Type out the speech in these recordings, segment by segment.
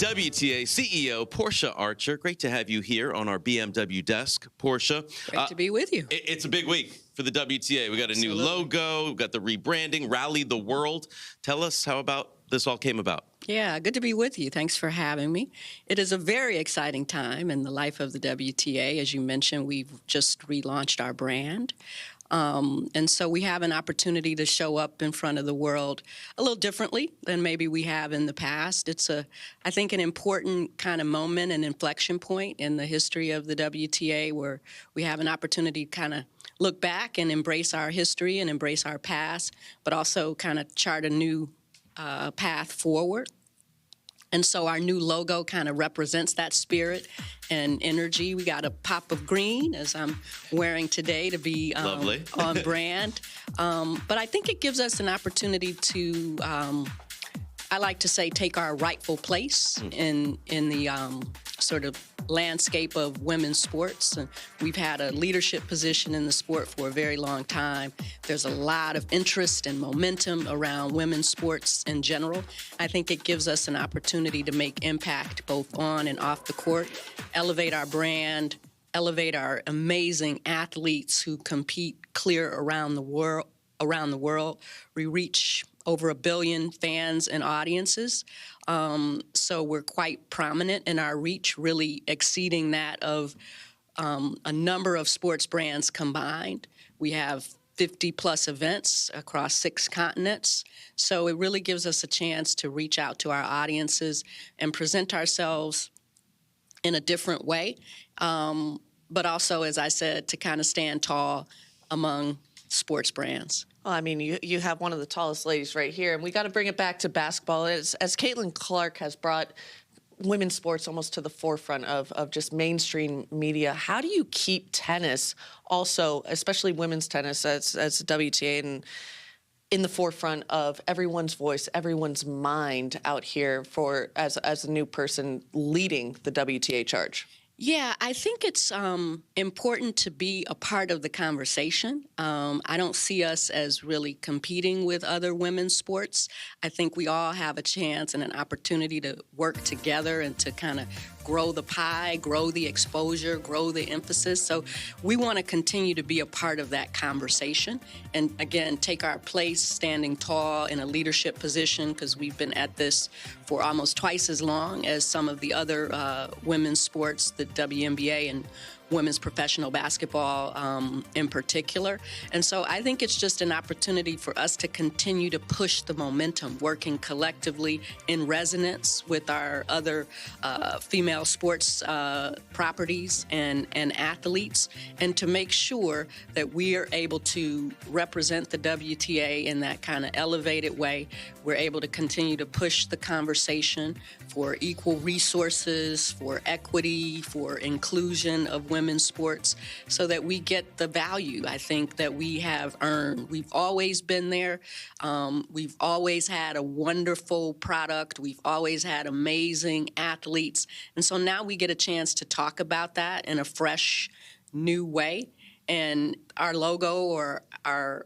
WTA CEO Portia Archer. Great to have you here on our BMW desk, Portia. Great to be with you. It's a big week for the WTA. We got a new logo, we got the rebranding, Rally the World. Tell us how about this all came about. Yeah, good to be with you. Thanks for having me. It is a very exciting time in the life of the WTA. As you mentioned, we've just relaunched our brand. And so we have an opportunity to show up in front of the world a little differently than maybe we have in the past. It's I think, an important kind of moment and inflection point in the history of the WTA where we have an opportunity to kind of look back and embrace our history and embrace our past, but also kind of chart a new path forward. And so our new logo kind of represents that spirit and energy. We got a pop of green, as I'm wearing today, to be on brand. But I think it gives us an opportunity to, I like to say, take our rightful place in the sort of landscape of women's sports. And we've had a leadership position in the sport for a very long time. There's a lot of interest and momentum around women's sports in general. I think it gives us an opportunity to make impact both on and off the court, elevate our brand, elevate our amazing athletes who compete clear around the world. We reach over 1 billion fans and audiences. So we're quite prominent in our reach, really exceeding that of a number of sports brands combined. We have 50-plus events across 6 continents. So it really gives us a chance to reach out to our audiences and present ourselves in a different way, but also, as I said, to kind of stand tall among sports brands. Well, I mean, you have one of the tallest ladies right here, and we got to bring it back to basketball. As Caitlin Clark has brought women's sports almost to the forefront of just mainstream media, how do you keep tennis also, especially women's tennis, as WTA, and in the forefront of everyone's voice, everyone's mind out here as a new person leading the WTA charge? Yeah, I think it's important to be a part of the conversation. I don't see us as really competing with other women's sports. I think we all have a chance and an opportunity to work together and to kind of grow the pie, grow the exposure, grow the emphasis. So we want to continue to be a part of that conversation and, again, take our place standing tall in a leadership position, because we've been at this for almost twice as long as some of the other women's sports, the WNBA and women's professional basketball in particular. And so I think it's just an opportunity for us to continue to push the momentum, working collectively in resonance with our other female sports properties and athletes, and to make sure that we are able to represent the WTA in that kind of elevated way. We're able to continue to push the conversation for equal resources, for equity, for inclusion of women's sports, so that we get the value, I think, that we have earned. We've always been there. We've always had a wonderful product. We've always had amazing athletes. And so now we get a chance to talk about that in a fresh, new way. And our logo, or our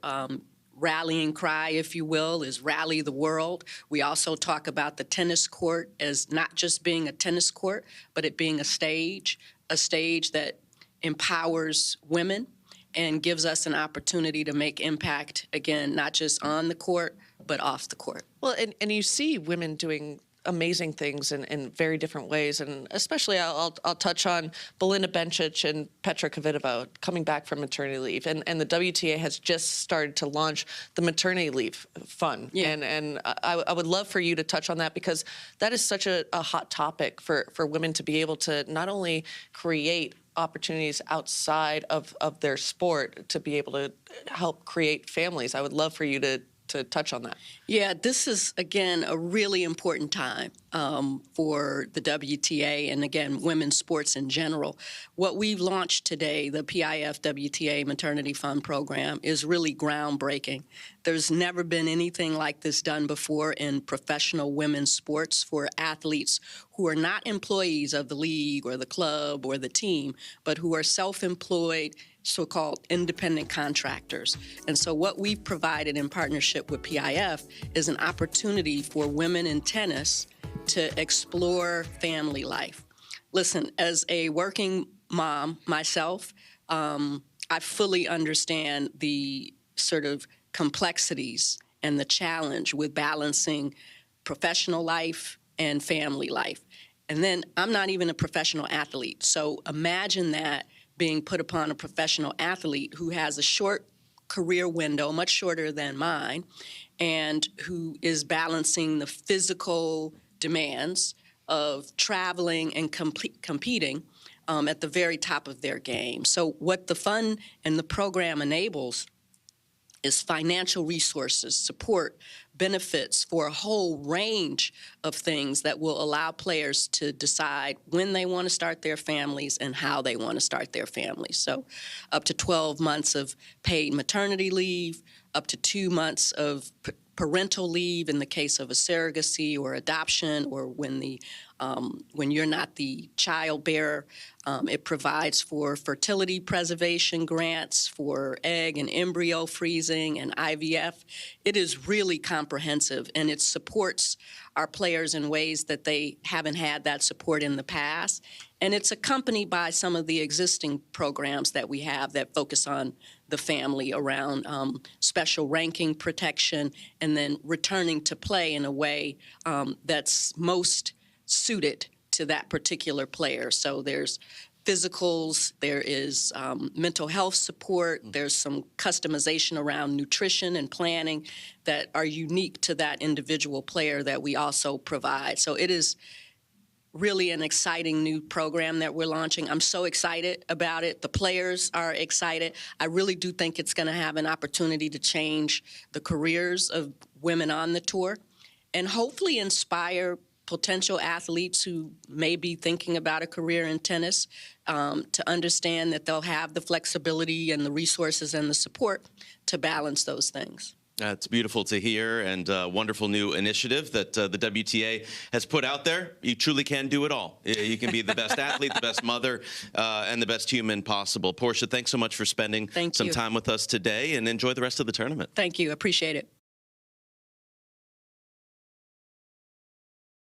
rallying cry, if you will, is Rally the World. We also talk about the tennis court as not just being a tennis court, but it being a stage that empowers women and gives us an opportunity to make impact, again, not just on the court, but off the court. Well, and you see women doing amazing things in very different ways, and especially I'll touch on Belinda Bencic and Petra Kvitova coming back from maternity leave, and the WTA has just started to launch the maternity leave fund, and I would love for you to touch on that, because that is such a hot topic for women to be able to not only create opportunities outside of their sport to be able to help create families. I would love for you to touch on that. Yeah, this is, again, a really important time for the WTA and, again, women's sports in general. What we've launched today, the PIF WTA Maternity Fund Program, is really groundbreaking. There's never been anything like this done before in professional women's sports for athletes who are not employees of the league or the club or the team, but who are self-employed, so-called independent contractors. And so what we've provided in partnership with PIF is an opportunity for women in tennis to explore family life. Listen, as a working mom myself, I fully understand the sort of complexities and the challenge with balancing professional life and family life. And then I'm not even a professional athlete. So imagine that being put upon a professional athlete who has a short career window, much shorter than mine, and who is balancing the physical demands of traveling and competing at the very top of their game. So what the fund and the program enables is financial resources, support, benefits for a whole range of things that will allow players to decide when they want to start their families and how they want to start their families. So up to 12 months of paid maternity leave, up to 2 months of parental leave in the case of a surrogacy or adoption, or when you're not the child bearer. It provides for fertility preservation grants, for egg and embryo freezing and IVF. It is really comprehensive, and it supports our players in ways that they haven't had that support in the past. And it's accompanied by some of the existing programs that we have that focus on the family around special ranking protection and then returning to play in a way that's most suited to that particular player. So there's physicals, there is mental health support, there's some customization around nutrition and planning that are unique to that individual player that we also provide. So it is really an exciting new program that we're launching. I'm so excited about it. The players are excited. I really do think it's going to have an opportunity to change the careers of women on the tour and hopefully inspire potential athletes who may be thinking about a career in tennis to understand that they'll have the flexibility and the resources and the support to balance those things. It's beautiful to hear, and a wonderful new initiative that the WTA has put out there. You truly can do it all. You can be the best athlete, the best mother, and the best human possible. Portia, thanks so much for spending some time with us today, and enjoy the rest of the tournament. Thank you. Appreciate it.